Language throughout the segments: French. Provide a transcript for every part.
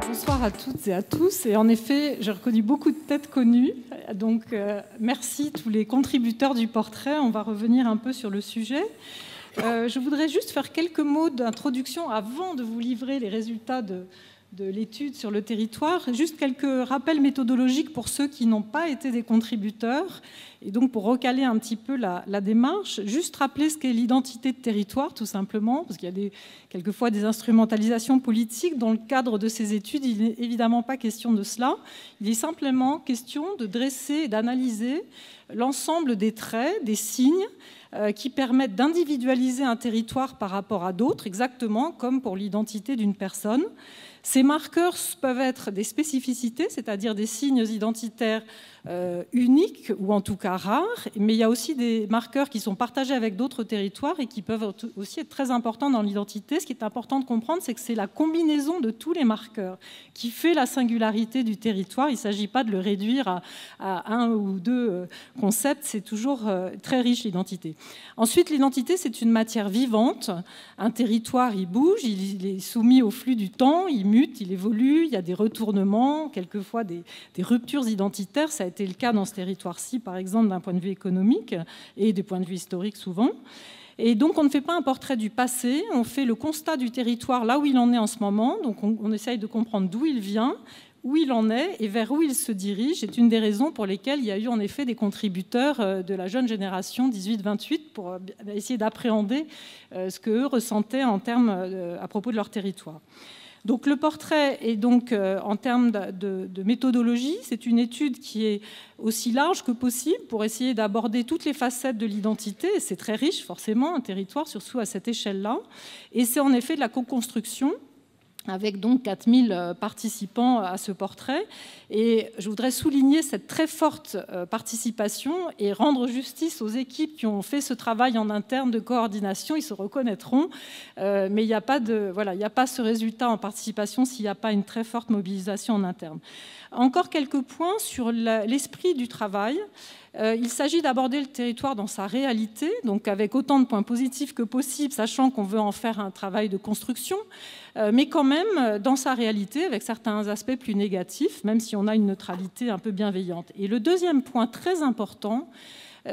Bonsoir à toutes et à tous. Et en effet, j'ai reconnu beaucoup de têtes connues. Donc, merci tous les contributeurs du portrait. On va revenir un peu sur le sujet. Je voudrais juste faire quelques mots d'introduction avant de vous livrer les résultats de l'étude sur le territoire. Juste quelques rappels méthodologiques pour ceux qui n'ont pas été des contributeurs. Et donc, pour recaler un petit peu la démarche, juste rappeler ce qu'est l'identité de territoire, tout simplement, parce qu'il y a quelquefois des instrumentalisations politiques. Dans le cadre de ces études, il n'est évidemment pas question de cela. Il est simplement question de dresser et d'analyser l'ensemble des traits, des signes, qui permettent d'individualiser un territoire par rapport à d'autres, exactement comme pour l'identité d'une personne. Ces marqueurs peuvent être des spécificités, c'est-à-dire des signes identitaires uniques ou en tout cas rares, mais il y a aussi des marqueurs qui sont partagés avec d'autres territoires et qui peuvent aussi être très importants dans l'identité. Ce qui est important de comprendre, c'est que c'est la combinaison de tous les marqueurs qui fait la singularité du territoire. Il ne s'agit pas de le réduire à un ou deux concepts, c'est toujours très riche l'identité. Ensuite, l'identité, c'est une matière vivante. Un territoire, il bouge, il est soumis au flux du temps, il mute, il évolue, il y a des retournements, quelquefois des ruptures identitaires. Ça a été le cas dans ce territoire-ci, par exemple, d'un point de vue économique et du point de vue historique souvent. Et donc, on ne fait pas un portrait du passé, on fait le constat du territoire là où il en est en ce moment. Donc, on essaye de comprendre d'où il vient, où il en est et vers où il se dirige. C'est une des raisons pour lesquelles il y a eu en effet des contributeurs de la jeune génération 18-28 pour essayer d'appréhender ce qu'eux ressentaient en termes à propos de leur territoire. Donc le portrait est donc en termes de méthodologie, c'est une étude qui est aussi large que possible pour essayer d'aborder toutes les facettes de l'identité. C'est très riche forcément, un territoire, surtout à cette échelle-là. Et c'est en effet de la co-construction, avec donc 4000 participants à ce portrait. Et je voudrais souligner cette très forte participation et rendre justice aux équipes qui ont fait ce travail en interne de coordination. Ils se reconnaîtront, mais il n'y a pas ce résultat en participation s'il n'y a pas une très forte mobilisation en interne. Encore quelques points sur l'esprit du travail. Il s'agit d'aborder le territoire dans sa réalité, donc avec autant de points positifs que possible, sachant qu'on veut en faire un travail de construction, mais quand même dans sa réalité, avec certains aspects plus négatifs, même si on a une neutralité un peu bienveillante. Et le deuxième point très important,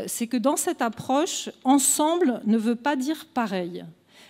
c'est que dans cette approche, ensemble ne veut pas dire pareil.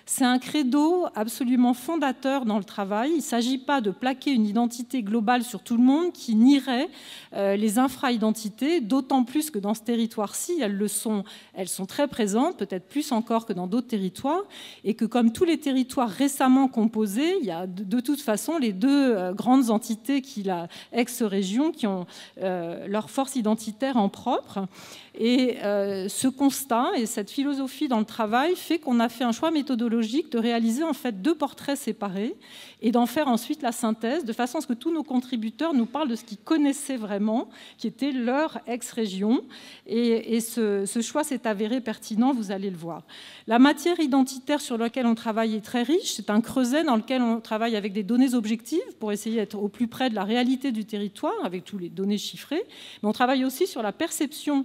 C'est un credo absolument fondateur dans le travail. Il ne s'agit pas de plaquer une identité globale sur tout le monde qui nierait les infra-identités, d'autant plus que dans ce territoire-ci, elles sont très présentes, peut-être plus encore que dans d'autres territoires, et que comme tous les territoires récemment composés, il y a de toute façon les deux grandes entités la ex-région qui ont leur force identitaire en propre. Et ce constat et cette philosophie dans le travail fait qu'on a fait un choix méthodologique de réaliser en fait deux portraits séparés et d'en faire ensuite la synthèse, de façon à ce que tous nos contributeurs nous parlent de ce qu'ils connaissaient vraiment, qui était leur ex-région. Et ce choix s'est avéré pertinent, vous allez le voir. La matière identitaire sur laquelle on travaille est très riche. C'est un creuset dans lequel on travaille avec des données objectives pour essayer d'être au plus près de la réalité du territoire, avec toutes les données chiffrées. Mais on travaille aussi sur la perception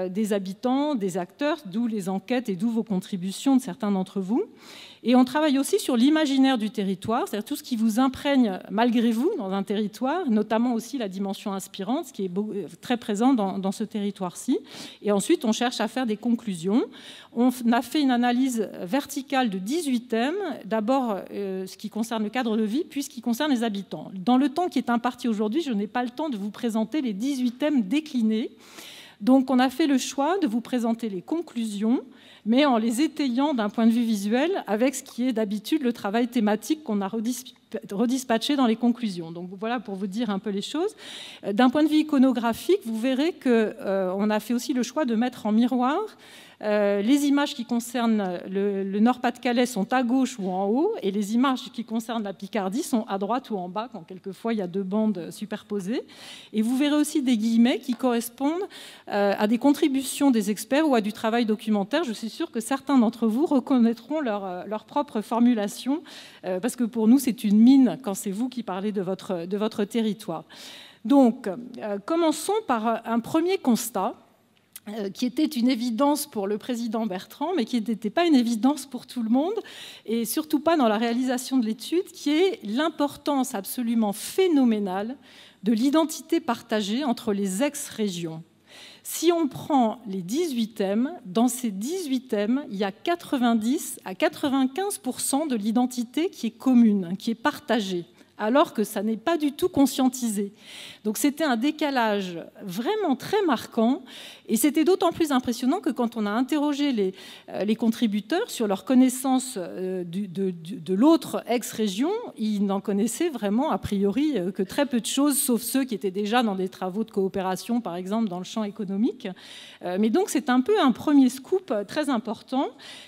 des habitants, des acteurs, d'où les enquêtes et d'où vos contributions de certains d'entre vous. Et on travaille aussi sur l'imaginaire du territoire, c'est-à-dire tout ce qui vous imprègne malgré vous dans un territoire, notamment aussi la dimension inspirante, ce qui est très présent dans ce territoire-ci. Et ensuite, on cherche à faire des conclusions. On a fait une analyse verticale de 18 thèmes. D'abord, ce qui concerne le cadre de vie, puis ce qui concerne les habitants. Dans le temps qui est imparti aujourd'hui, je n'ai pas le temps de vous présenter les 18 thèmes déclinés. Donc, on a fait le choix de vous présenter les conclusions, mais en les étayant d'un point de vue visuel avec ce qui est d'habitude le travail thématique qu'on a redispatché dans les conclusions. Donc voilà pour vous dire un peu les choses. D'un point de vue iconographique, vous verrez qu'on a fait aussi le choix de mettre en miroir les images qui concernent le Nord-Pas-de-Calais sont à gauche ou en haut, et les images qui concernent la Picardie sont à droite ou en bas, quand quelquefois il y a deux bandes superposées. Et vous verrez aussi des guillemets qui correspondent à des contributions des experts ou à du travail documentaire. Je suis sûre que certains d'entre vous reconnaîtront leur propre formulation, parce que pour nous, c'est une mine quand c'est vous qui parlez de votre territoire. Donc, commençons par un premier constat. qui était une évidence pour le président Bertrand, mais qui n'était pas une évidence pour tout le monde, et surtout pas dans la réalisation de l'étude, qui est l'importance absolument phénoménale de l'identité partagée entre les ex-régions. Si on prend les 18 thèmes, dans ces 18 thèmes, il y a 90 à 95% de l'identité qui est commune, qui est partagée, alors que ça n'est pas du tout conscientisé. Donc c'était un décalage vraiment très marquant, et c'était d'autant plus impressionnant que quand on a interrogé les contributeurs sur leur connaissance de l'autre ex-région, ils n'en connaissaient vraiment a priori que très peu de choses, sauf ceux qui étaient déjà dans des travaux de coopération, par exemple dans le champ économique. Mais donc c'est un peu un premier scoop très important,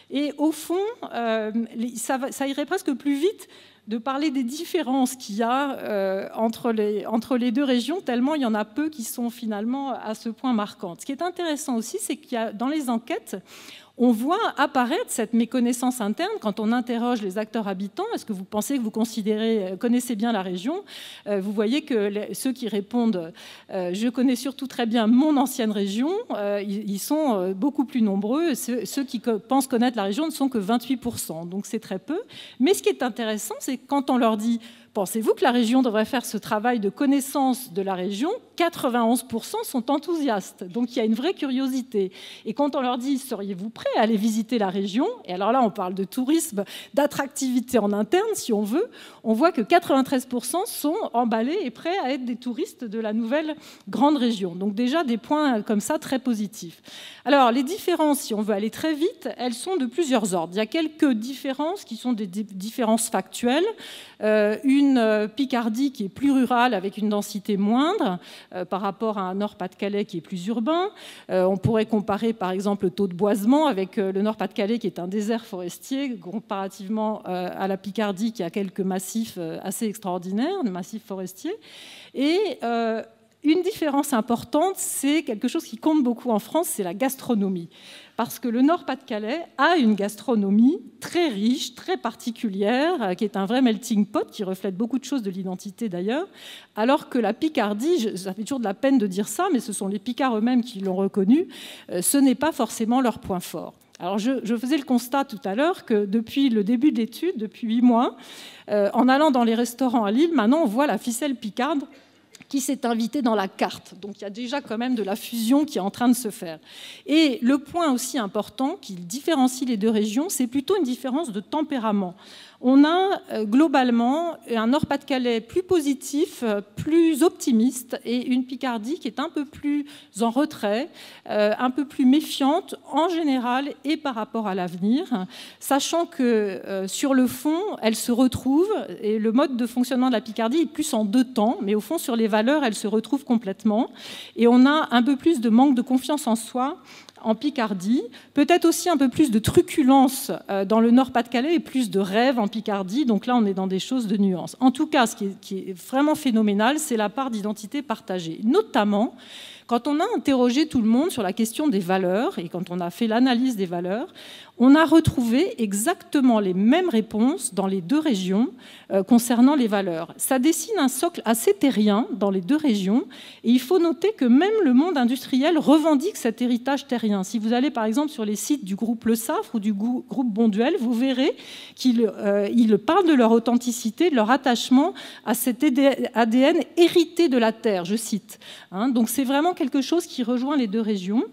et au fond, ça irait presque plus vite de parler des différences qu'il y a entre les deux régions, tellement il y en a peu qui sont finalement à ce point marquantes. Ce qui est intéressant aussi, c'est qu'il y a dans les enquêtes, on voit apparaître cette méconnaissance interne quand on interroge les acteurs habitants. Est-ce que vous pensez que vous connaissez bien la région? Vous voyez que ceux qui répondent « je connais surtout très bien mon ancienne région », ils sont beaucoup plus nombreux. Ceux qui pensent connaître la région ne sont que 28%, donc c'est très peu. Mais ce qui est intéressant, c'est quand on leur dit « pensez-vous que la région devrait faire ce travail de connaissance de la région ?» 91% sont enthousiastes. Donc il y a une vraie curiosité. Et quand on leur dit « seriez-vous prêts à aller visiter la région ?» Et alors là, on parle de tourisme, d'attractivité en interne, si on veut. On voit que 93% sont emballés et prêts à être des touristes de la nouvelle grande région. Donc déjà des points comme ça très positifs. Alors les différences, si on veut aller très vite, elles sont de plusieurs ordres. Il y a quelques différences qui sont des différences factuelles. Une Picardie qui est plus rurale avec une densité moindre par rapport à un Nord-Pas-de-Calais qui est plus urbain. On pourrait comparer par exemple le taux de boisement avec le Nord-Pas-de-Calais qui est un désert forestier comparativement à la Picardie qui a quelques massifs assez extraordinaires, des massifs forestiers. Et une différence importante, c'est quelque chose qui compte beaucoup en France, c'est la gastronomie. Parce que le Nord-Pas-de-Calais a une gastronomie très riche, très particulière, qui est un vrai melting pot, qui reflète beaucoup de choses de l'identité d'ailleurs, alors que la Picardie, ça fait toujours de la peine de dire ça, mais ce sont les Picards eux-mêmes qui l'ont reconnu, ce n'est pas forcément leur point fort. Alors je faisais le constat tout à l'heure que depuis le début de l'étude, depuis 8 mois, en allant dans les restaurants à Lille, maintenant on voit la ficelle picarde qui s'est invité dans la carte. Donc il y a déjà quand même de la fusion qui est en train de se faire. Et le point aussi important qui différencie les deux régions, c'est plutôt une différence de tempérament. On a globalement un Nord-Pas-de-Calais plus positif, plus optimiste, et une Picardie qui est un peu plus en retrait, un peu plus méfiante en général et par rapport à l'avenir, sachant que sur le fond, elle se retrouve, et le mode de fonctionnement de la Picardie est plus en 2 temps, mais au fond, sur les valeurs, elle se retrouve complètement, et on a un peu plus de manque de confiance en soi en Picardie, peut-être aussi un peu plus de truculence dans le Nord-Pas-de-Calais et plus de rêve en Picardie. Donc là, on est dans des choses de nuances. En tout cas, ce qui est vraiment phénoménal, c'est la part d'identité partagée. Notamment, quand on a interrogé tout le monde sur la question des valeurs et quand on a fait l'analyse des valeurs, on a retrouvé exactement les mêmes réponses dans les deux régions concernant les valeurs. Ça dessine un socle assez terrien dans les deux régions et il faut noter que même le monde industriel revendique cet héritage terrien. Si vous allez par exemple sur les sites du groupe Le Safre ou du groupe Bonduel, vous verrez qu'ils parlent de leur authenticité, de leur attachement à cet ADN hérité de la terre, je cite. Donc c'est vraiment quelque chose qui rejoint les deux régions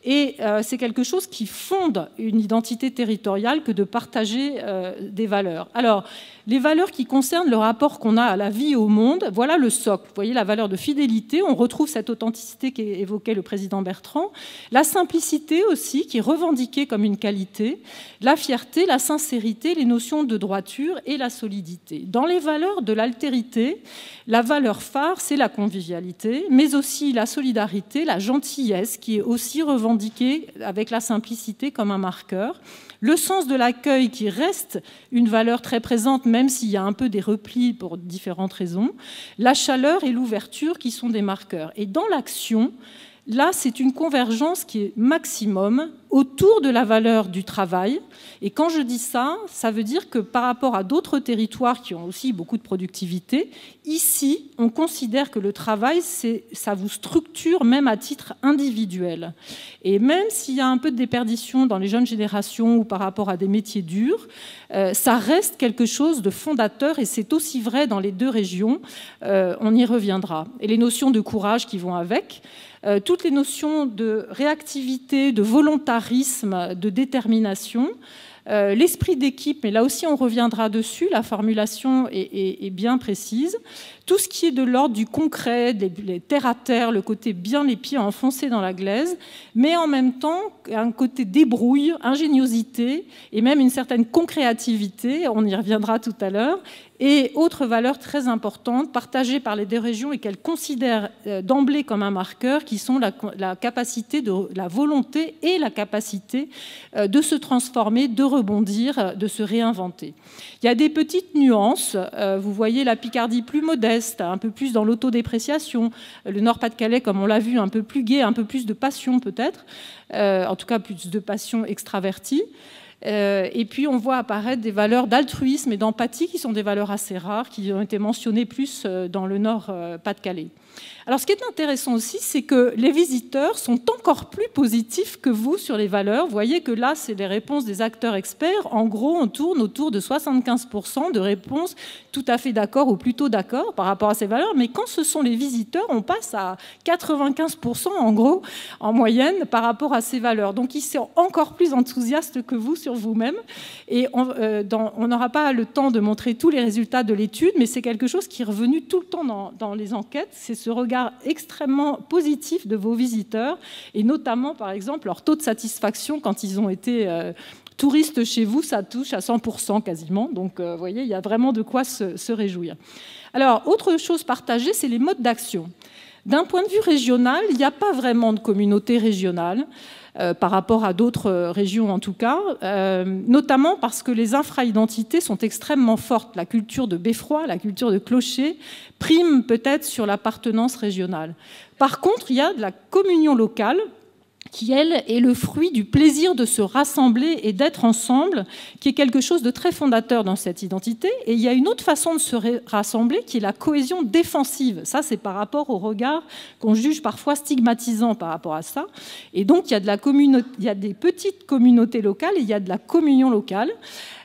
et c'est quelque chose qui fonde une identité territoriale que de partager des valeurs. Alors, les valeurs qui concernent le rapport qu'on a à la vie et au monde, voilà le socle. Vous voyez la valeur de fidélité, on retrouve cette authenticité qu'évoquait le président Bertrand. La simplicité aussi, qui est revendiquée comme une qualité. La fierté, la sincérité, les notions de droiture et la solidité. Dans les valeurs de l'altérité, la valeur phare, c'est la convivialité, mais aussi la solidarité, la gentillesse, qui est aussi revendiquée avec la simplicité comme un marqueur. Le sens de l'accueil qui reste une valeur très présente, même s'il y a un peu des replis pour différentes raisons. La chaleur et l'ouverture qui sont des marqueurs. Et dans l'action, Là, c'est une convergence qui est maximum autour de la valeur du travail. Et quand je dis ça, ça veut dire que par rapport à d'autres territoires qui ont aussi beaucoup de productivité, ici, on considère que le travail, ça vous structure même à titre individuel. Et même s'il y a un peu de déperdition dans les jeunes générations ou par rapport à des métiers durs, ça reste quelque chose de fondateur et c'est aussi vrai dans les deux régions. On y reviendra. Et les notions de courage qui vont avec. Toutes les notions de réactivité, de volontarisme, de détermination, l'esprit d'équipe, mais là aussi on reviendra dessus, la formulation est bien précise. Tout ce qui est de l'ordre du concret, les terre à terre, le côté bien les pieds enfoncés dans la glaise, mais en même temps un côté débrouille, ingéniosité et même une certaine concréativité, on y reviendra tout à l'heure. Et autre valeur très importante, partagée par les deux régions et qu'elles considèrent d'emblée comme un marqueur, qui sont la capacité, la volonté et la capacité de se transformer, de rebondir, de se réinventer. Il y a des petites nuances. Vous voyez la Picardie plus modeste, un peu plus dans l'autodépréciation. Le Nord-Pas-de-Calais, comme on l'a vu, un peu plus gai, un peu plus de passion peut-être. En tout cas, plus de passion extravertie. Et puis on voit apparaître des valeurs d'altruisme et d'empathie qui sont des valeurs assez rares, qui ont été mentionnées plus dans le Nord-Pas-de-Calais. Alors ce qui est intéressant aussi, c'est que les visiteurs sont encore plus positifs que vous sur les valeurs. Vous voyez que là, c'est les réponses des acteurs experts. En gros, on tourne autour de 75% de réponses tout à fait d'accord ou plutôt d'accord par rapport à ces valeurs. Mais quand ce sont les visiteurs, on passe à 95% en gros, en moyenne, par rapport à ces valeurs. Donc ils sont encore plus enthousiastes que vous sur vous-même. Et on n'aura pas le temps de montrer tous les résultats de l'étude, mais c'est quelque chose qui est revenu tout le temps dans les enquêtes. C'est ce regard extrêmement positif de vos visiteurs et notamment par exemple leur taux de satisfaction quand ils ont été touristes chez vous, ça touche à 100% quasiment. Donc vous voyez, il y a vraiment de quoi se réjouir. Alors autre chose partagée, c'est les modes d'action. D'un point de vue régional, il n'y a pas vraiment de communauté régionale. Par rapport à d'autres régions en tout cas, notamment parce que les infra-identités sont extrêmement fortes. La culture de beffroi, la culture de clocher prime peut-être sur l'appartenance régionale. Par contre, il y a de la communion locale qui, elle, est le fruit du plaisir de se rassembler et d'être ensemble, qui est quelque chose de très fondateur dans cette identité. Et il y a une autre façon de se rassembler, qui est la cohésion défensive. Ça, c'est par rapport au regard qu'on juge parfois stigmatisant par rapport à ça. Et donc, il y a des petites communautés locales et il y a de la communion locale.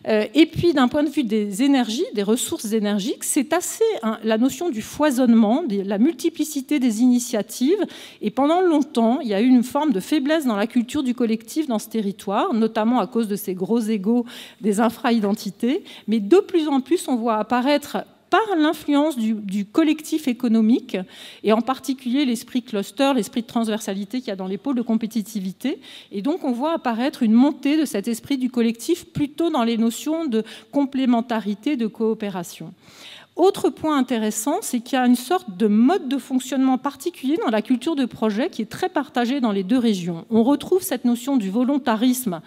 Et puis, d'un point de vue des énergies, des ressources énergiques, c'est assez la notion du foisonnement, de la multiplicité des initiatives. Et pendant longtemps, il y a eu une forme de faiblesse dans la culture du collectif dans ce territoire, notamment à cause de ces gros égos des infra-identités. Mais de plus en plus, on voit apparaître par l'influence du collectif économique, et en particulier l'esprit cluster, l'esprit de transversalité qu'il y a dans les pôles de compétitivité. Et donc, on voit apparaître une montée de cet esprit du collectif plutôt dans les notions de complémentarité, de coopération. Autre point intéressant, c'est qu'il y a une sorte de mode de fonctionnement particulier dans la culture de projet qui est très partagée dans les deux régions. On retrouve cette notion du volontarisme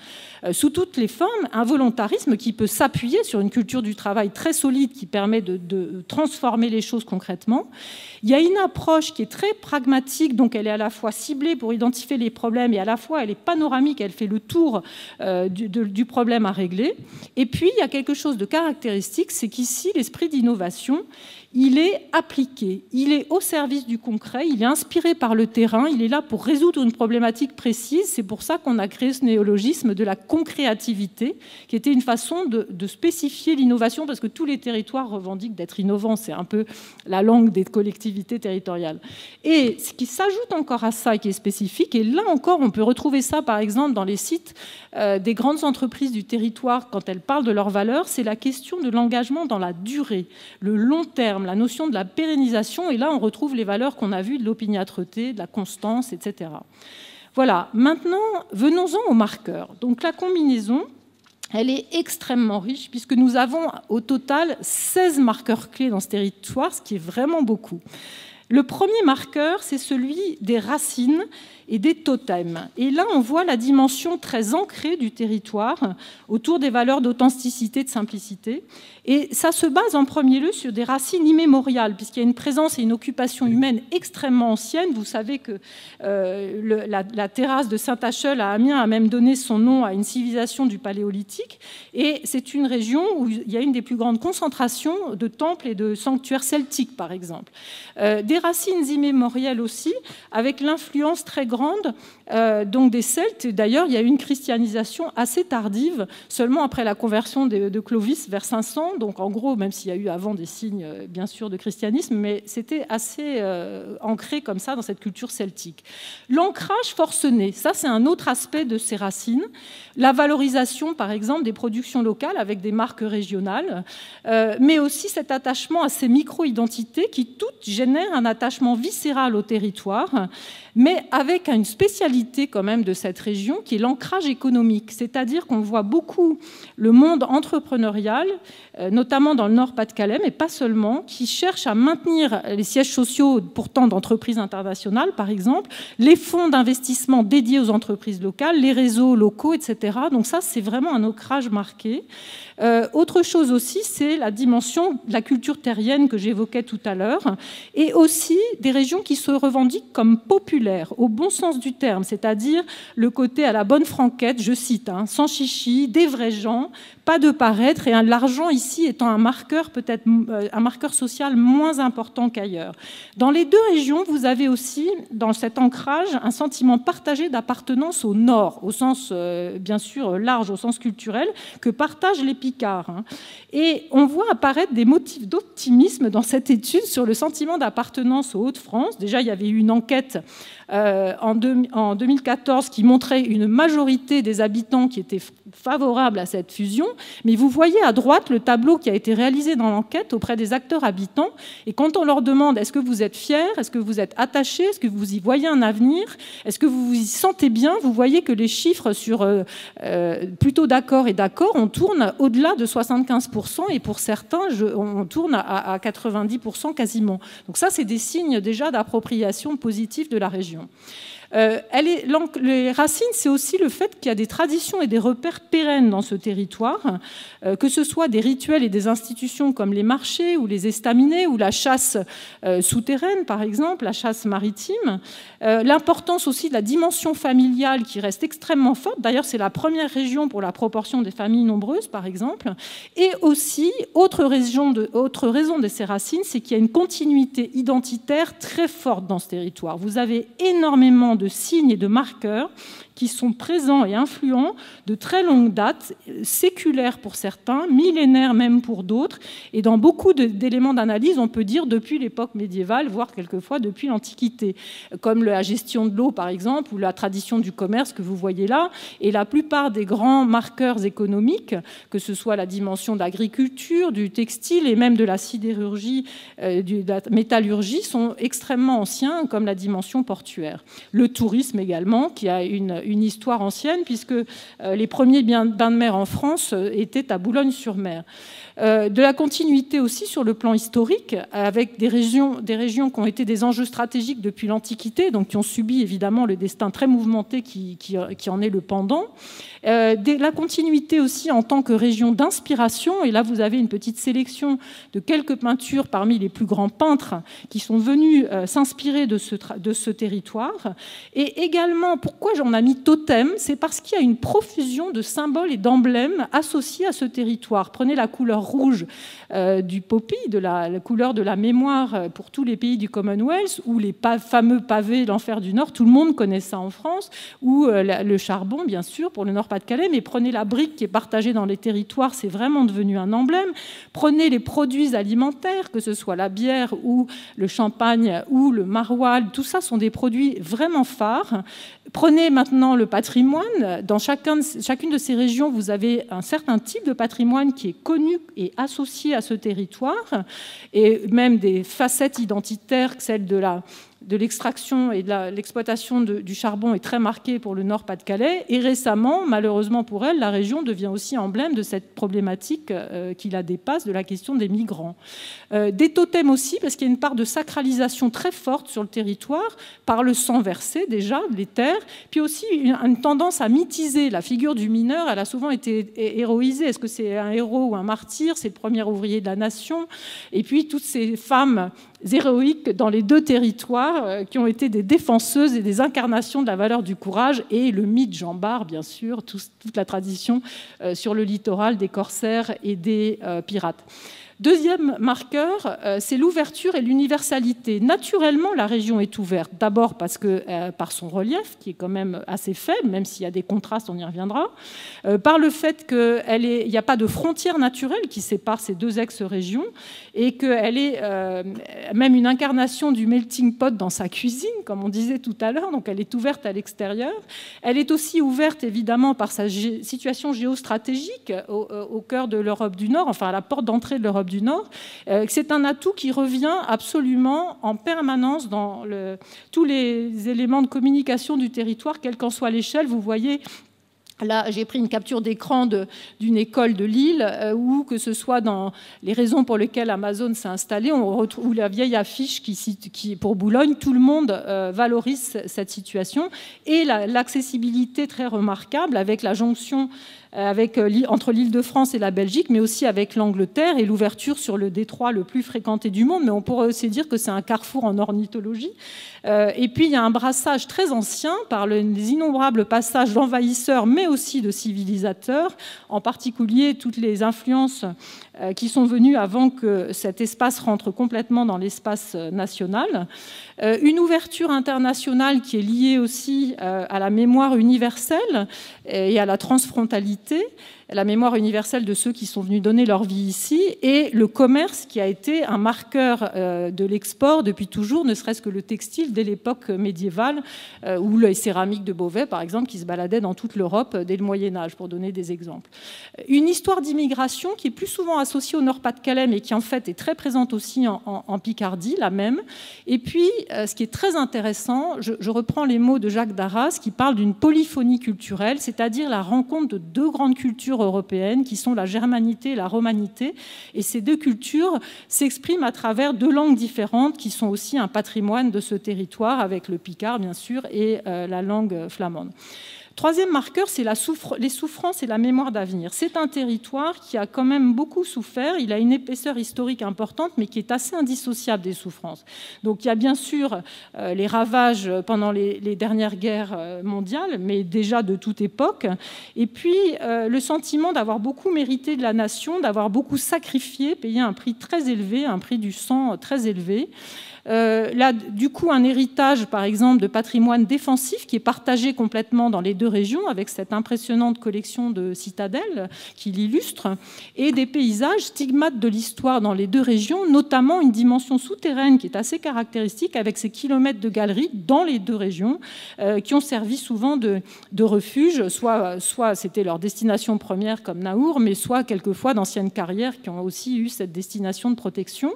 sous toutes les formes, un volontarisme qui peut s'appuyer sur une culture du travail très solide qui permet de transformer les choses concrètement. Il y a une approche qui est très pragmatique, donc elle est à la fois ciblée pour identifier les problèmes et à la fois elle est panoramique, elle fait le tour du problème à régler. Et puis il y a quelque chose de caractéristique, c'est qu'ici l'esprit d'innovation, il est appliqué, il est au service du concret, il est inspiré par le terrain, il est là pour résoudre une problématique précise. C'est pour ça qu'on a créé ce néologisme de la concréativité, qui était une façon de spécifier l'innovation, parce que tous les territoires revendiquent d'être innovants, c'est un peu la langue des collectivités territoriales. Et ce qui s'ajoute encore à ça, qui est spécifique, et là encore on peut retrouver ça par exemple dans les sites des grandes entreprises du territoire quand elles parlent de leurs valeurs, c'est la question de l'engagement dans la durée, le long terme, la notion de la pérennisation, et là on retrouve les valeurs qu'on a vues de l'opiniâtreté, de la constance, etc. Voilà, maintenant venons-en aux marqueurs. Donc la combinaison, elle est extrêmement riche puisque nous avons au total 16 marqueurs clés dans ce territoire, ce qui est vraiment beaucoup. Le premier marqueur, c'est celui des racines et des totems. Et là, on voit la dimension très ancrée du territoire autour des valeurs d'authenticité, de simplicité. Et ça se base en premier lieu sur des racines immémoriales, puisqu'il y a une présence et une occupation humaine extrêmement ancienne. Vous savez que la terrasse de Saint-Acheul à Amiens a même donné son nom à une civilisation du Paléolithique. Et c'est une région où il y a une des plus grandes concentrations de temples et de sanctuaires celtiques, par exemple. Des racines immémoriales aussi, avec l'influence très grande donc des Celtes. D'ailleurs, il y a eu une christianisation assez tardive, seulement après la conversion de Clovis vers 500. Donc en gros, même s'il y a eu avant des signes, bien sûr, de christianisme, mais c'était assez ancré comme ça dans cette culture celtique. L'ancrage forcené, ça c'est un autre aspect de ces racines. La valorisation, par exemple, des productions locales avec des marques régionales, mais aussi cet attachement à ces micro-identités qui toutes génèrent un attachement viscéral au territoire, mais avec une spécialité quand même de cette région qui est l'ancrage économique. C'est-à-dire qu'on voit beaucoup le monde entrepreneurial, notamment dans le Nord-Pas-de-Calais, mais pas seulement, qui cherche à maintenir les sièges sociaux pourtant d'entreprises internationales, par exemple, les fonds d'investissement dédiés aux entreprises locales, les réseaux locaux, etc. Donc ça, c'est vraiment un ancrage marqué. Autre chose aussi, c'est la dimension de la culture terrienne que j'évoquais tout à l'heure, et aussi des régions qui se revendiquent comme populaires, au bon sens du terme, c'est-à-dire le côté à la bonne franquette, je cite, sans chichi, des vrais gens, pas de paraître, et l'argent ici étant un marqueur, peut-être un marqueur social moins important qu'ailleurs. Dans les deux régions, vous avez aussi, dans cet ancrage, un sentiment partagé d'appartenance au Nord, au sens, bien sûr, large, au sens culturel, que partagent les Picards. Et on voit apparaître des motifs d'optimisme dans cette étude sur le sentiment d'appartenance aux Hauts-de-France. Déjà, il y avait eu une enquête en 2014 qui montrait une majorité des habitants qui étaient favorables à cette fusion. Mais vous voyez à droite le tableau qui a été réalisé dans l'enquête auprès des acteurs habitants. Et quand on leur demande est-ce que vous êtes fiers, est-ce que vous êtes attachés, est-ce que vous y voyez un avenir, est-ce que vous vous y sentez bien, vous voyez que les chiffres sur plutôt d'accord et d'accord, on tourne au-delà de 75% et pour certains, on tourne à 90% quasiment. Donc ça, c'est des signes déjà d'appropriation positive de la région. Les racines, c'est aussi le fait qu'il y a des traditions et des repères pérennes dans ce territoire, que ce soit des rituels et des institutions comme les marchés ou les estaminets ou la chasse souterraine, par exemple, la chasse maritime. L'importance aussi de la dimension familiale qui reste extrêmement forte. D'ailleurs, c'est la première région pour la proportion des familles nombreuses, par exemple. Et aussi, autre raison de ces racines, c'est qu'il y a une continuité identitaire très forte dans ce territoire. Vous avez énormément de signes et de marqueurs qui sont présents et influents de très longue date, séculaires pour certains, millénaires même pour d'autres. Et dans beaucoup d'éléments d'analyse, on peut dire depuis l'époque médiévale, voire quelquefois depuis l'Antiquité, comme la gestion de l'eau, par exemple, ou la tradition du commerce que vous voyez là. Et la plupart des grands marqueurs économiques, que ce soit la dimension de l'agriculture, du textile et même de la sidérurgie, de la métallurgie, sont extrêmement anciens, comme la dimension portuaire. Le tourisme également, qui a une histoire ancienne, puisque les premiers bains de mer en France étaient à Boulogne-sur-Mer. De la continuité aussi sur le plan historique, avec des régions qui ont été des enjeux stratégiques depuis l'Antiquité, donc qui ont subi évidemment le destin très mouvementé qui en est le pendant. La continuité aussi en tant que région d'inspiration, et là vous avez une petite sélection de quelques peintures parmi les plus grands peintres qui sont venus s'inspirer de ce territoire. Et également, pourquoi j'en ai mis totem, c'est parce qu'il y a une profusion de symboles et d'emblèmes associés à ce territoire. Prenez la couleur rouge du poppy, la couleur de la mémoire pour tous les pays du Commonwealth, ou les fameux pavés l'enfer du Nord, tout le monde connaît ça en France, ou le charbon, bien sûr, pour le Nord-Pas-de-Calais, mais prenez la brique qui est partagée dans les territoires, c'est vraiment devenu un emblème. Prenez les produits alimentaires, que ce soit la bière ou le champagne ou le maroilles, tout ça sont des produits vraiment phares. Prenez maintenant le patrimoine. Dans chacune de ces régions, vous avez un certain type de patrimoine qui est connu et associé à ce territoire, et même des facettes identitaires, celle de de l'extraction et de l'exploitation du charbon est très marquée pour le Nord-Pas-de-Calais. Et récemment, malheureusement pour elle, la région devient aussi emblème de cette problématique qui la dépasse, de la question des migrants. Des totems aussi, parce qu'il y a une part de sacralisation très forte sur le territoire, par le sang versé déjà, les terres, puis aussi une tendance à mythiser la figure du mineur. Elle a souvent été héroïsée. Est-ce que c'est un héros ou un martyr? C'est le premier ouvrier de la nation. Et puis toutes ces femmes héroïques dans les deux territoires qui ont été des défenseuses et des incarnations de la valeur du courage, et le mythe Jean Bart, bien sûr, toute la tradition sur le littoral des corsaires et des pirates. Deuxième marqueur, c'est l'ouverture et l'universalité. Naturellement, la région est ouverte. D'abord parce que par son relief, qui est quand même assez faible, même s'il y a des contrastes, on y reviendra. Par le fait qu'il n'y a pas de frontière naturelle qui sépare ces deux ex-régions, et qu'elle est même une incarnation du melting pot dans sa cuisine, comme on disait tout à l'heure. Donc elle est ouverte à l'extérieur. Elle est aussi ouverte, évidemment, par sa situation géostratégique au cœur de l'Europe du Nord, enfin à la porte d'entrée de l'Europe du Nord. C'est un atout qui revient absolument en permanence dans tous les éléments de communication du territoire, quelle qu'en soit l'échelle. Vous voyez, là, j'ai pris une capture d'écran d'une école de Lille, où que ce soit dans les raisons pour lesquelles Amazon s'est installé, on retrouve la vieille affiche qui pour Boulogne, tout le monde valorise cette situation, et l'accessibilité très remarquable avec la jonction entre l'Île-de-France et la Belgique, mais aussi avec l'Angleterre, et l'ouverture sur le détroit le plus fréquenté du monde. Mais on pourrait aussi dire que c'est un carrefour en ornithologie. Et puis il y a un brassage très ancien par les innombrables passages d'envahisseurs, mais aussi de civilisateurs, en particulier toutes les influences qui sont venues avant que cet espace rentre complètement dans l'espace national. Une ouverture internationale qui est liée aussi à la mémoire universelle et à la transfrontalité, la mémoire universelle de ceux qui sont venus donner leur vie ici, et le commerce qui a été un marqueur de l'export depuis toujours, ne serait-ce que le textile dès l'époque médiévale, ou les céramiques de Beauvais, par exemple, qui se baladaient dans toute l'Europe dès le Moyen-Âge, pour donner des exemples. Une histoire d'immigration qui est plus souvent associée au Nord-Pas-de-Calais, mais qui en fait est très présente aussi en Picardie, la même. Et puis, ce qui est très intéressant, je reprends les mots de Jacques Darras, qui parle d'une polyphonie culturelle, c'est-à-dire la rencontre de deux grandes cultures européennes qui sont la germanité et la romanité. Et ces deux cultures s'expriment à travers deux langues différentes qui sont aussi un patrimoine de ce territoire, avec le picard, bien sûr, et la langue flamande. Troisième marqueur, c'est les souffrances et la mémoire d'avenir. C'est un territoire qui a quand même beaucoup souffert. Il a une épaisseur historique importante, mais qui est assez indissociable des souffrances. Donc il y a bien sûr les ravages pendant les dernières guerres mondiales, mais déjà de toute époque. Et puis le sentiment d'avoir beaucoup mérité de la nation, d'avoir beaucoup sacrifié, payé un prix très élevé, un prix du sang très élevé. Là, du coup, un héritage, par exemple, de patrimoine défensif qui est partagé complètement dans les deux régions, avec cette impressionnante collection de citadelles qui l'illustre, et des paysages stigmates de l'histoire dans les deux régions, notamment une dimension souterraine qui est assez caractéristique, avec ces kilomètres de galeries dans les deux régions, qui ont servi souvent de refuge, soit c'était leur destination première comme Naour, mais soit quelquefois d'anciennes carrières qui ont aussi eu cette destination de protection.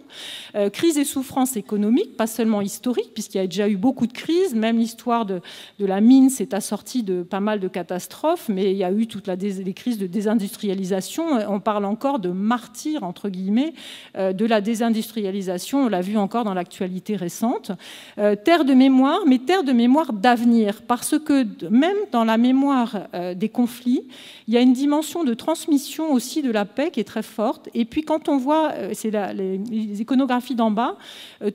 Crise et souffrance économique, pas seulement historique, puisqu'il y a déjà eu beaucoup de crises. Même l'histoire de la mine s'est assortie de pas mal de catastrophes, mais il y a eu toutes les crises de désindustrialisation. On parle encore de martyrs, entre guillemets, de la désindustrialisation. On l'a vu encore dans l'actualité récente. Terre de mémoire, mais terre de mémoire d'avenir, parce que même dans la mémoire des conflits, il y a une dimension de transmission aussi de la paix qui est très forte. Et puis quand on voit, c'est les iconographies d'en bas,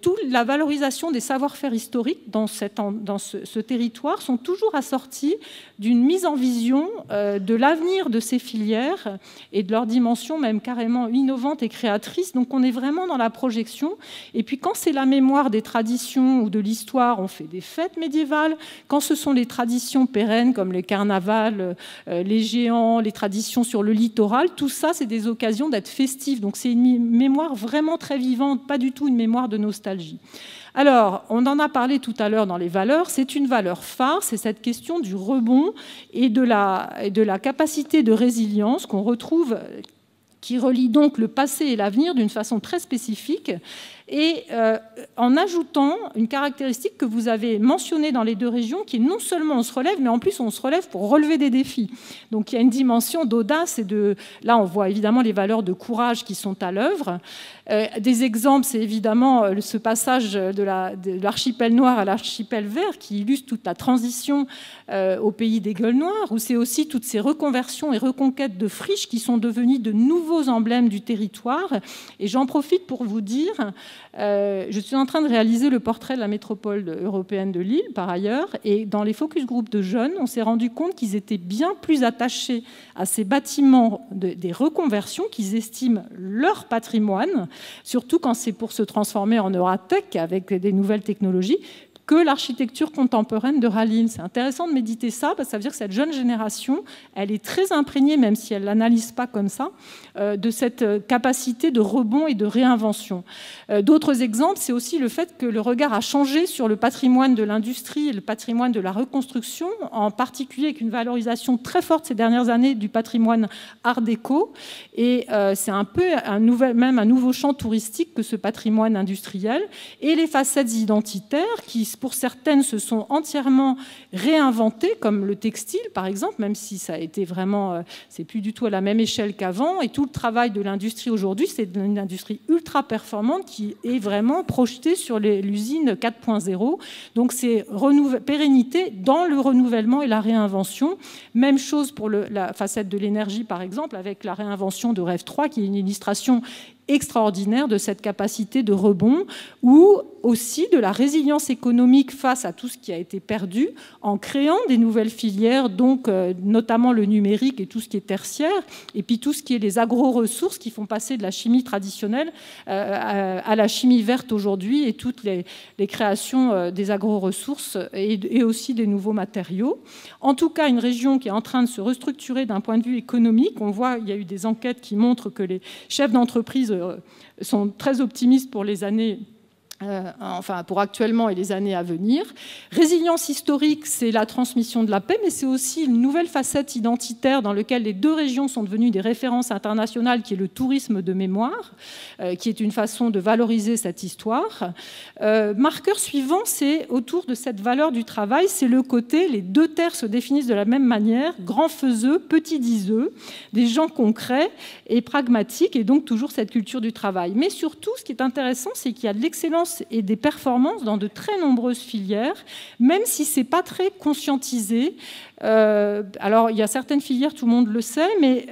toute la valorisation des savoir-faire historiques dans ce territoire sont toujours assortis d'une mise en vision de l'avenir de ces filières et de leur dimension même carrément innovante et créatrice. Donc on est vraiment dans la projection. Et puis quand c'est la mémoire des traditions ou de l'histoire, on fait des fêtes médiévales. Quand ce sont les traditions pérennes comme les carnavals, les géants, les traditions sur le littoral, tout ça c'est des occasions d'être festifs. Donc c'est une mémoire vraiment très vivante, pas du tout une mémoire de nostalgie. Alors, on en a parlé tout à l'heure dans les valeurs, c'est une valeur phare, c'est cette question du rebond et de la capacité de résilience qu'on retrouve, qui relie donc le passé et l'avenir d'une façon très spécifique. et en ajoutant une caractéristique que vous avez mentionnée dans les deux régions, qui est non seulement on se relève, mais en plus on se relève pour relever des défis. Donc il y a une dimension d'audace et là on voit évidemment les valeurs de courage qui sont à l'œuvre. Des exemples, c'est évidemment ce passage de l'archipel noir à l'archipel vert qui illustre toute la transition au pays des gueules noires, où c'est aussi toutes ces reconversions et reconquêtes de friches qui sont devenues de nouveaux emblèmes du territoire. Et j'en profite pour vous dire, je suis en train de réaliser le portrait de la métropole européenne de Lille, par ailleurs, et dans les focus group de jeunes, on s'est rendu compte qu'ils étaient bien plus attachés à ces bâtiments des reconversions, qu'ils estiment leur patrimoine, surtout quand c'est pour se transformer en Euratech avec des nouvelles technologies, que l'architecture contemporaine de Rallye. C'est intéressant de méditer ça, parce que ça veut dire que cette jeune génération, elle est très imprégnée, même si elle ne l'analyse pas comme ça, de cette capacité de rebond et de réinvention. D'autres exemples, c'est aussi le fait que le regard a changé sur le patrimoine de l'industrie et le patrimoine de la reconstruction, en particulier avec une valorisation très forte ces dernières années du patrimoine art déco. Et c'est un peu même un nouveau champ touristique que ce patrimoine industriel. Et les facettes identitaires qui, pour certaines, se sont entièrement réinventées, comme le textile, par exemple, même si ça a été vraiment, c'est plus du tout à la même échelle qu'avant. Et tout le travail de l'industrie aujourd'hui, c'est une industrie ultra performante qui est vraiment projetée sur l'usine 4.0. Donc c'est pérennité dans le renouvellement et la réinvention. Même chose pour la facette de l'énergie, par exemple, avec la réinvention de Rêve 3, qui est une illustration extraordinaire de cette capacité de rebond, ou aussi de la résilience économique face à tout ce qui a été perdu, en créant des nouvelles filières, donc notamment le numérique et tout ce qui est tertiaire, et puis tout ce qui est les agro-ressources qui font passer de la chimie traditionnelle à la chimie verte aujourd'hui, et toutes les créations des agro-ressources et aussi des nouveaux matériaux. En tout cas, une région qui est en train de se restructurer d'un point de vue économique. On voit, il y a eu des enquêtes qui montrent que les chefs d'entreprise sont très optimistes pour les années, enfin pour actuellement et les années à venir. Résilience historique, c'est la transmission de la paix, mais c'est aussi une nouvelle facette identitaire dans laquelle les deux régions sont devenues des références internationales, qui est le tourisme de mémoire, qui est une façon de valoriser cette histoire. Marqueur suivant, c'est autour de cette valeur du travail, c'est le côté, les deux terres se définissent de la même manière, grands faiseux, petits diseux, des gens concrets et pragmatiques, et donc toujours cette culture du travail. Mais surtout, ce qui est intéressant, c'est qu'il y a de l'excellence et des performances dans de très nombreuses filières, même si ce n'est pas très conscientisé. Alors, il y a certaines filières, tout le monde le sait, mais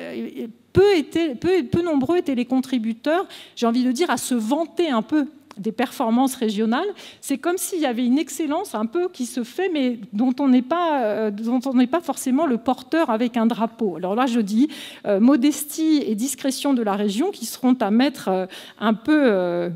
peu nombreux étaient les contributeurs, j'ai envie de dire, à se vanter un peu des performances régionales. C'est comme s'il y avait une excellence un peu qui se fait, mais dont on n'est pas forcément le porteur avec un drapeau. Alors là, je dis modestie et discrétion de la région qui seront à mettre un peu...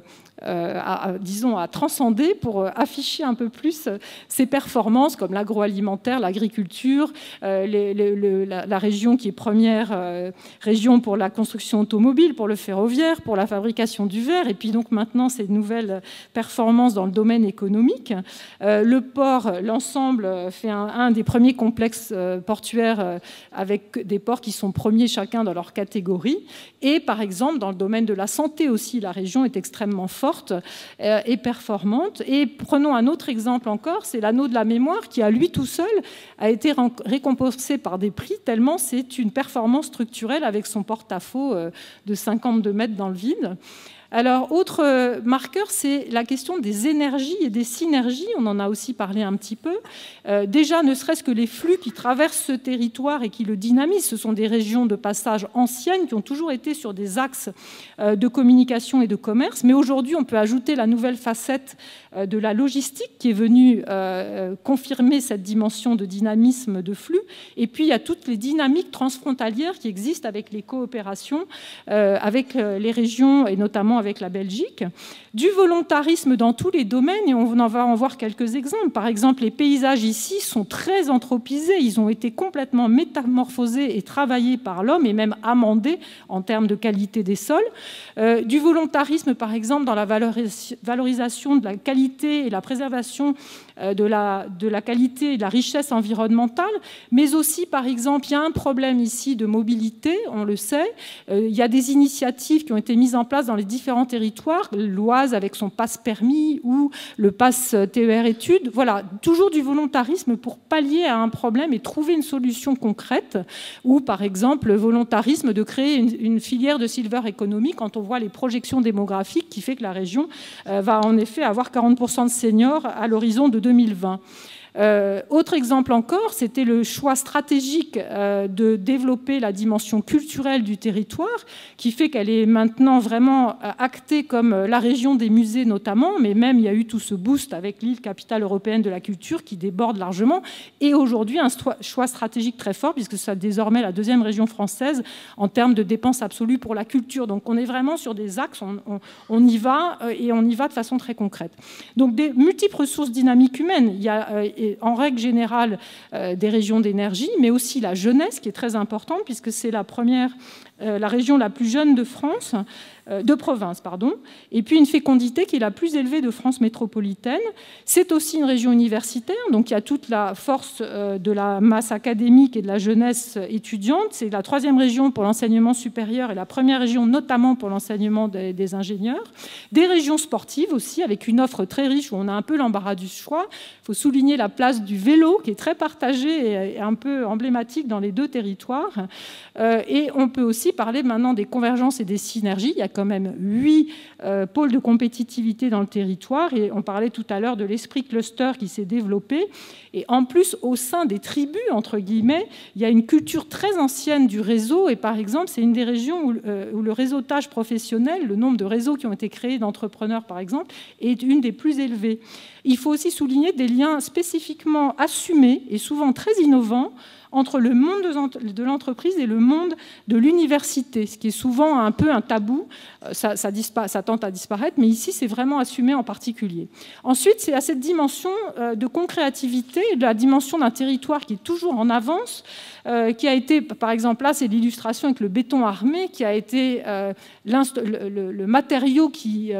disons, à transcender pour afficher un peu plus ces performances comme l'agroalimentaire, l'agriculture, la région qui est première région pour la construction automobile, pour le ferroviaire, pour la fabrication du verre, et puis donc maintenant ces nouvelles performances dans le domaine économique. Le port, l'ensemble fait un des premiers complexes portuaires avec des ports qui sont premiers chacun dans leur catégorie, et par exemple dans le domaine de la santé aussi, la région est extrêmement forte et performante. Et prenons un autre exemple encore, c'est l'anneau de la mémoire qui, à lui tout seul, a été récompensé par des prix, tellement c'est une performance structurelle avec son porte-à-faux de 52 mètres dans le vide. Alors, autre marqueur, c'est la question des énergies et des synergies. On en a aussi parlé un petit peu. Déjà, ne serait-ce que les flux qui traversent ce territoire et qui le dynamisent, ce sont des régions de passage anciennes qui ont toujours été sur des axes de communication et de commerce. Mais aujourd'hui, on peut ajouter la nouvelle facette de la logistique qui est venue confirmer cette dimension de dynamisme de flux. Et puis, il y a toutes les dynamiques transfrontalières qui existent avec les coopérations, avec les régions et notamment avec la Belgique, du volontarisme dans tous les domaines, et on va en voir quelques exemples. Par exemple, les paysages ici sont très anthropisés, ils ont été complètement métamorphosés et travaillés par l'homme, et même amendés en termes de qualité des sols. Du volontarisme, par exemple, dans la valorisation de la qualité et la préservation de la qualité et de la richesse environnementale, mais aussi, par exemple, il y a un problème ici de mobilité, on le sait, il y a des initiatives qui ont été mises en place dans les différents différents territoires, l'Oise avec son pass permis ou le pass TER études. Voilà, toujours du volontarisme pour pallier à un problème et trouver une solution concrète. Ou par exemple, le volontarisme de créer une filière de silver economy quand on voit les projections démographiques qui fait que la région va en effet avoir 40% de seniors à l'horizon de 2020. Autre exemple encore, c'était le choix stratégique de développer la dimension culturelle du territoire, qui fait qu'elle est maintenant vraiment actée comme la région des musées notamment, mais même il y a eu tout ce boost avec l'île capitale européenne de la culture qui déborde largement, et aujourd'hui un choix stratégique très fort, puisque c'est désormais la deuxième région française en termes de dépenses absolues pour la culture. Donc on est vraiment sur des axes, on y va, et on y va de façon très concrète. Donc des multiples ressources dynamiques humaines. Il y a en règle générale des régions d'énergie, mais aussi la jeunesse qui est très importante puisque c'est la région la plus jeune de France, de province, pardon, et puis une fécondité qui est la plus élevée de France métropolitaine. C'est aussi une région universitaire, donc il y a toute la force de la masse académique et de la jeunesse étudiante. C'est la troisième région pour l'enseignement supérieur et la première région notamment pour l'enseignement des ingénieurs. Des régions sportives aussi, avec une offre très riche où on a un peu l'embarras du choix. Il faut souligner la place du vélo qui est très partagée et un peu emblématique dans les deux territoires. Et on peut aussi parler maintenant des convergences et des synergies. Il y a quand même 8 pôles de compétitivité dans le territoire. Et on parlait tout à l'heure de l'esprit cluster qui s'est développé. Et en plus, au sein des tribus, entre guillemets, il y a une culture très ancienne du réseau. Et par exemple, c'est une des régions où le réseautage professionnel, le nombre de réseaux qui ont été créés d'entrepreneurs, par exemple, est une des plus élevées. Il faut aussi souligner des liens spécifiquement assumés et souvent très innovants entre le monde de l'entreprise et le monde de l'université, ce qui est souvent un peu un tabou. Ça tente à disparaître, mais ici, c'est vraiment assumé en particulier. Ensuite, c'est à cette dimension de concréativité, de la dimension d'un territoire qui est toujours en avance, qui a été, par exemple, là, c'est l'illustration avec le béton armé, qui a été le matériau qui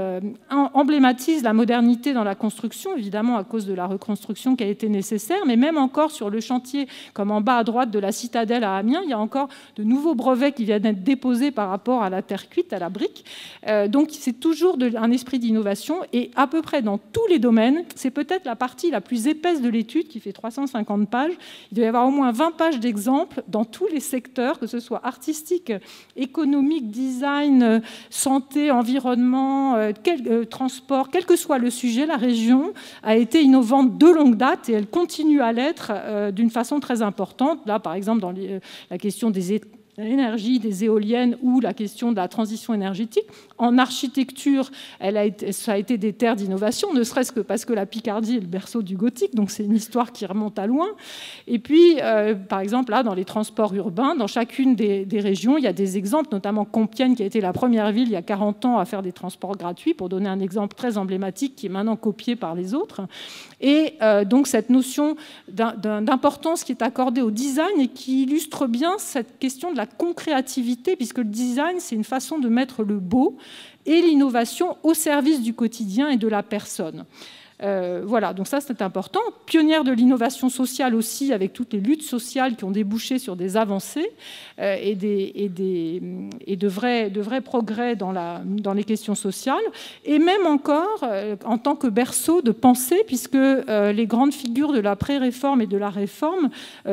emblématise la modernité dans la construction, évidemment à cause de la reconstruction qui a été nécessaire, mais même encore sur le chantier, comme en bas à droite de la citadelle à Amiens, il y a encore de nouveaux brevets qui viennent d'être déposés par rapport à la terre cuite, à la brique. Donc c'est toujours un esprit d'innovation, et à peu près dans tous les domaines, c'est peut-être la partie la plus épaisse de l'étude, qui fait 350 pages. Il doit y avoir au moins 20 pages d'exemples dans tous les secteurs, que ce soit artistique, économique, design, santé, environnement, transport, quel que soit le sujet, la région a été innovante de longue date et elle continue à l'être d'une façon très importante. Là, par exemple, dans la question des l'énergie, des éoliennes ou la question de la transition énergétique. En architecture, ça a été des terres d'innovation, ne serait-ce que parce que la Picardie est le berceau du gothique, donc c'est une histoire qui remonte à loin. Et puis, par exemple, là, dans les transports urbains, dans chacune des régions, il y a des exemples, notamment Compiègne, qui a été la première ville il y a 40 ans à faire des transports gratuits, pour donner un exemple très emblématique qui est maintenant copié par les autres. Et donc cette notion d'importance qui est accordée au design et qui illustre bien cette question de la concréativité, puisque le design, c'est une façon de mettre le beau et l'innovation au service du quotidien et de la personne. Voilà, donc ça c'est important. Pionnière de l'innovation sociale aussi, avec toutes les luttes sociales qui ont débouché sur des avancées et de vrais progrès dans les questions sociales. Et même encore en tant que berceau de pensée, puisque les grandes figures de la pré-réforme et de la réforme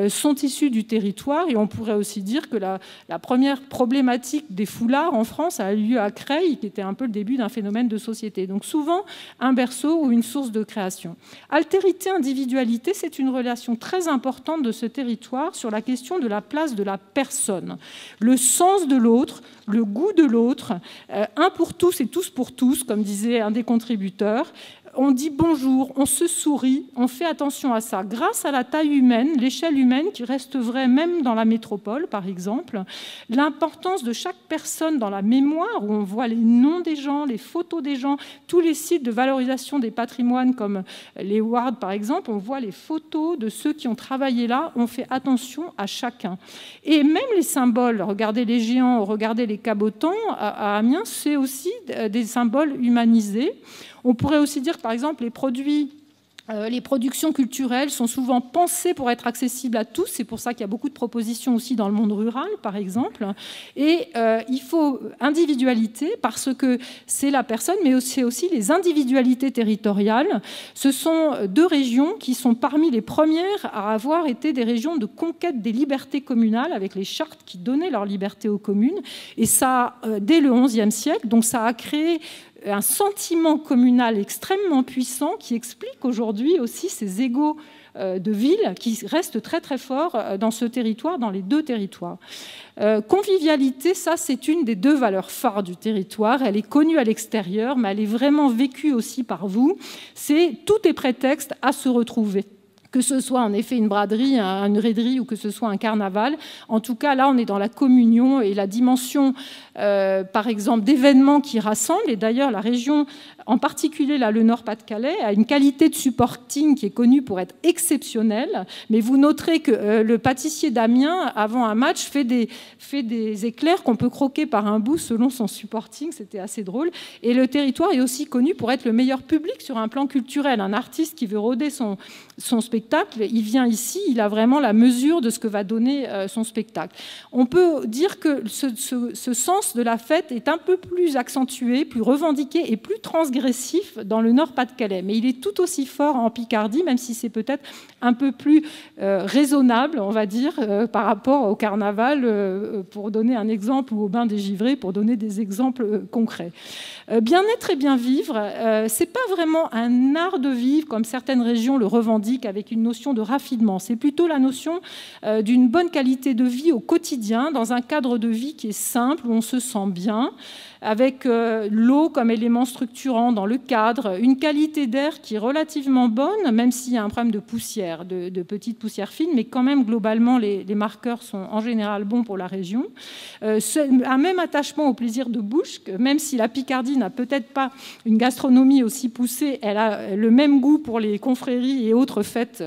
sont issues du territoire. Et on pourrait aussi dire que la première problématique des foulards en France a eu lieu à Creil, qui était un peu le début d'un phénomène de société. Donc souvent un berceau ou une source de création. Altérité, individualité, c'est une relation très importante de ce territoire sur la question de la place de la personne. Le sens de l'autre, le goût de l'autre, un pour tous et tous pour tous, comme disait un des contributeurs. On dit bonjour, on se sourit, on fait attention à ça. Grâce à la taille humaine, l'échelle humaine qui reste vraie même dans la métropole, par exemple, l'importance de chaque personne dans la mémoire, où on voit les noms des gens, les photos des gens, tous les sites de valorisation des patrimoines comme les Ward, par exemple, on voit les photos de ceux qui ont travaillé là, on fait attention à chacun. Et même les symboles, regardez les géants, regardez les cabotants, à Amiens, c'est aussi des symboles humanisés. On pourrait aussi dire que, par exemple, les produits Les productions culturelles sont souvent pensées pour être accessibles à tous. C'est pour ça qu'il y a beaucoup de propositions aussi dans le monde rural, par exemple. Et il faut individualité, parce que c'est la personne, mais c'est aussi les individualités territoriales. Ce sont 2 régions qui sont parmi les premières à avoir été des régions de conquête des libertés communales, avec les chartes qui donnaient leur liberté aux communes. Et ça, dès le XIe siècle, donc ça a créé un sentiment communal extrêmement puissant qui explique aujourd'hui aussi ces égaux de ville qui restent très très forts dans ce territoire, dans les 2 territoires. Convivialité, ça c'est une des 2 valeurs phares du territoire. Elle est connue à l'extérieur, mais elle est vraiment vécue aussi par vous. Tout est prétexte à se retrouver. Que ce soit en effet une braderie, une raiderie ou que ce soit un carnaval. En tout cas, là, on est dans la communion et la dimension, par exemple, d'événements qui rassemblent. Et d'ailleurs, la région, en particulier là, le Nord-Pas-de-Calais, a une qualité de supporting qui est connue pour être exceptionnelle. Mais vous noterez que le pâtissier d'Amiens, avant un match, fait des éclairs qu'on peut croquer par un bout selon son supporting. C'était assez drôle. Et le territoire est aussi connu pour être le meilleur public sur un plan culturel. Un artiste qui veut rôder son spectacle, il vient ici, il a vraiment la mesure de ce que va donner son spectacle. On peut dire que ce sens de la fête est un peu plus accentué, plus revendiqué et plus transgressif dans le Nord-Pas-de-Calais. Mais il est tout aussi fort en Picardie, même si c'est peut-être un peu plus raisonnable, on va dire, par rapport au carnaval, pour donner un exemple, ou au bain des givrés, pour donner des exemples concrets. Bien-être et bien vivre, c'est pas vraiment un art de vivre comme certaines régions le revendiquent avec une notion de raffinement. C'est plutôt la notion d'une bonne qualité de vie au quotidien, dans un cadre de vie qui est simple, où on se sent bien, avec l'eau comme élément structurant dans le cadre, une qualité d'air qui est relativement bonne, même s'il y a un problème de poussière, de petites poussières fines, mais quand même, globalement, les marqueurs sont en général bons pour la région. Un même attachement au plaisir de bouche, même si la Picardie n'a peut-être pas une gastronomie aussi poussée, elle a le même goût pour les confréries et autres fêtes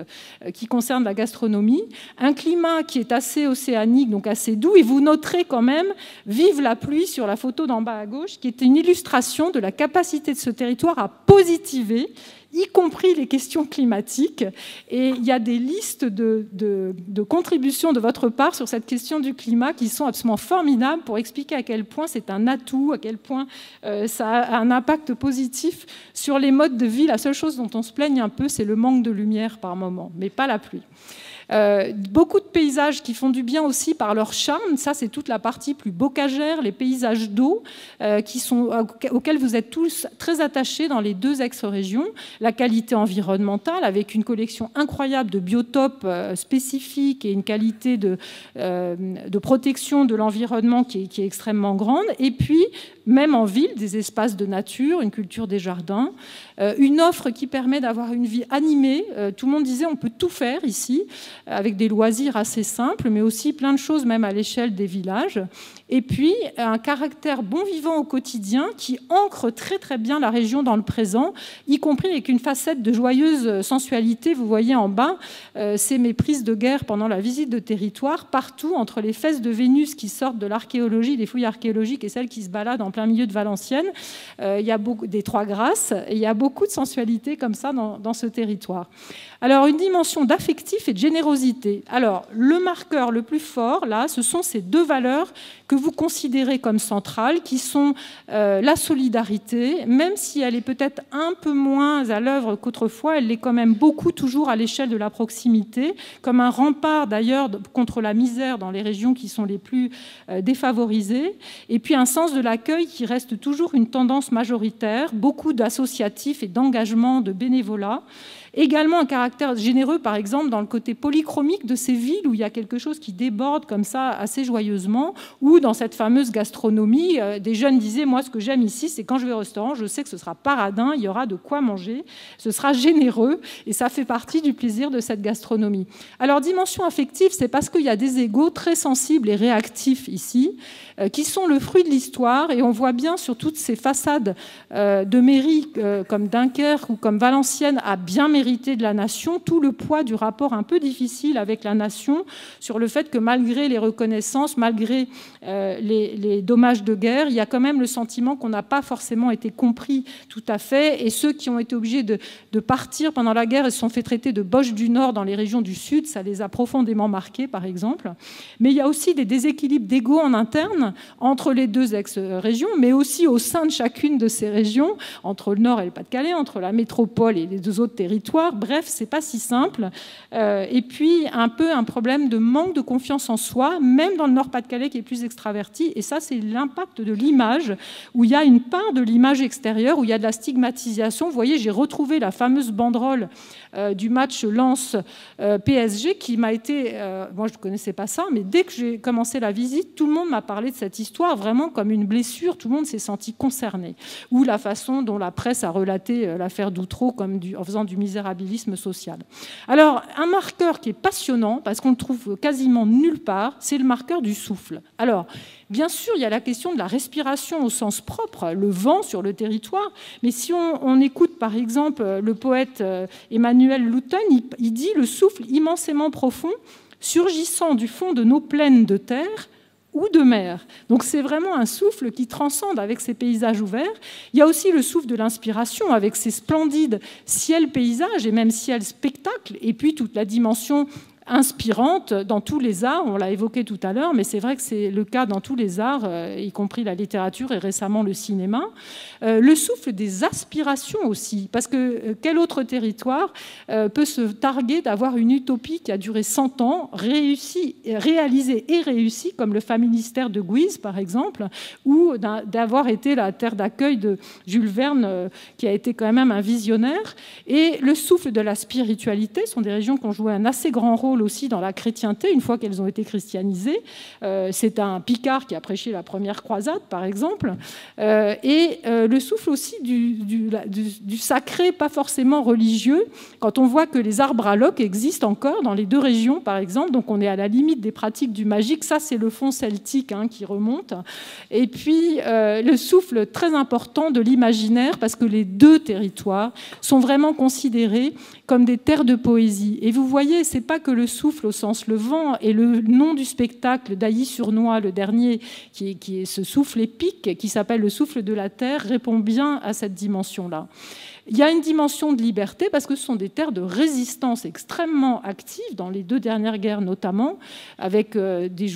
qui concernent la gastronomie. Un climat qui est assez océanique, donc assez doux, et vous noterez quand même, vive la pluie sur la photo d'en bas à gauche, qui est une illustration de la capacité de ce territoire à positiver, y compris les questions climatiques. Et il y a des listes de contributions de votre part sur cette question du climat qui sont absolument formidables pour expliquer à quel point c'est un atout, à quel point ça a un impact positif sur les modes de vie. La seule chose dont on se plaigne un peu, c'est le manque de lumière par moment, mais pas la pluie. Beaucoup de paysages qui font du bien aussi par leur charme. Ça, c'est toute la partie plus bocagère, les paysages d'eau auxquels vous êtes tous très attachés dans les 2 ex-régions. La qualité environnementale, avec une collection incroyable de biotopes spécifiques et une qualité de protection de l'environnement qui est extrêmement grande. Et puis, même en ville, des espaces de nature, une culture des jardins, une offre qui permet d'avoir une vie animée. Tout le monde disait on peut tout faire ici, avec des loisirs assez simples, mais aussi plein de choses même à l'échelle des villages. Et puis, un caractère bon vivant au quotidien qui ancre très très bien la région dans le présent, y compris avec une facette de joyeuse sensualité. Vous voyez en bas, c'est mes prises de guerre pendant la visite de territoire, partout entre les fesses de Vénus qui sortent de l'archéologie, des fouilles archéologiques, et celles qui se baladent en plein milieu de Valenciennes. Il y a beaucoup des Trois Grâces, et il y a beaucoup de sensualité comme ça dans ce territoire. Alors, une dimension d'affectif et de générosité. Alors, le marqueur le plus fort, là, ce sont ces 2 valeurs que vous considérez comme centrales, qui sont la solidarité, même si elle est peut-être un peu moins à l'œuvre qu'autrefois, elle l'est quand même beaucoup toujours à l'échelle de la proximité, comme un rempart d'ailleurs contre la misère dans les régions qui sont les plus défavorisées, et puis un sens de l'accueil qui reste toujours une tendance majoritaire, beaucoup d'associatifs et d'engagement de bénévolat. Également un caractère généreux, par exemple, dans le côté polychromique de ces villes où il y a quelque chose qui déborde comme ça assez joyeusement, ou dans cette fameuse gastronomie, des jeunes disaient, moi ce que j'aime ici, c'est quand je vais au restaurant, je sais que ce sera paradin, il y aura de quoi manger, ce sera généreux, et ça fait partie du plaisir de cette gastronomie. Alors, dimension affective, c'est parce qu'il y a des égos très sensibles et réactifs ici, qui sont le fruit de l'histoire, et on voit bien sur toutes ces façades de mairies comme Dunkerque ou comme Valenciennes à bien mérité de la nation, tout le poids du rapport un peu difficile avec la nation, sur le fait que malgré les reconnaissances, malgré les dommages de guerre, il y a quand même le sentiment qu'on n'a pas forcément été compris tout à fait, et ceux qui ont été obligés de partir pendant la guerre et se sont fait traiter de boches du Nord dans les régions du Sud, ça les a profondément marqués, par exemple. Mais il y a aussi des déséquilibres d'ego en interne entre les deux ex-régions, mais aussi au sein de chacune de ces régions, entre le Nord et le Pas-de-Calais, entre la métropole et les deux autres territoires. Bref, c'est pas si simple. Et puis, un peu un problème de manque de confiance en soi, même dans le Nord-Pas-de-Calais qui est plus extraverti. Et ça, c'est l'impact de l'image, où il y a une part de l'image extérieure, où il y a de la stigmatisation. Vous voyez, j'ai retrouvé la fameuse banderole du match Lens-PSG qui m'a été... moi, je ne connaissais pas ça, mais dès que j'ai commencé la visite, tout le monde m'a parlé de cette histoire vraiment comme une blessure. Tout le monde s'est senti concerné. Ou la façon dont la presse a relaté l'affaire d'Outreau en faisant du misérabilisme social. Alors, un marqueur qui est passionnant, parce qu'on le trouve quasiment nulle part, c'est le marqueur du souffle. Alors, bien sûr, il y a la question de la respiration au sens propre, le vent sur le territoire, mais si on écoute par exemple le poète Emmanuel Louton, il dit « le souffle immensément profond, surgissant du fond de nos plaines de terre, ou de mer ». Donc c'est vraiment un souffle qui transcende avec ces paysages ouverts. Il y a aussi le souffle de l'inspiration avec ces splendides ciels-paysages et même ciels-spectacles, et puis toute la dimension inspirante dans tous les arts, on l'a évoqué tout à l'heure, mais c'est vrai que c'est le cas dans tous les arts, y compris la littérature et récemment le cinéma. Le souffle des aspirations aussi, parce que quel autre territoire peut se targuer d'avoir une utopie qui a duré 100 ans, réalisée et réussie, comme le Familistère de Guise par exemple, ou d'avoir été la terre d'accueil de Jules Verne, qui a été quand même un visionnaire. Et le souffle de la spiritualité sont des régions qui ont joué un assez grand rôle aussi dans la chrétienté, une fois qu'elles ont été christianisées. C'est un Picard qui a prêché la première croisade, par exemple. Et le souffle aussi du sacré, pas forcément religieux, quand on voit que les arbres à loques existent encore dans les deux régions, par exemple. Donc on est à la limite des pratiques du magique. Ça, c'est le fond celtique qui remonte. Et puis, le souffle très important de l'imaginaire, parce que les deux territoires sont vraiment considérés comme des terres de poésie. Et vous voyez, c'est pas que le souffle au sens le vent, et le nom du spectacle d'Ailly-sur-Noix, le dernier, qui est ce souffle épique, qui s'appelle le souffle de la terre, répond bien à cette dimension-là. Il y a une dimension de liberté parce que ce sont des terres de résistance extrêmement actives, dans les deux dernières guerres notamment, avec des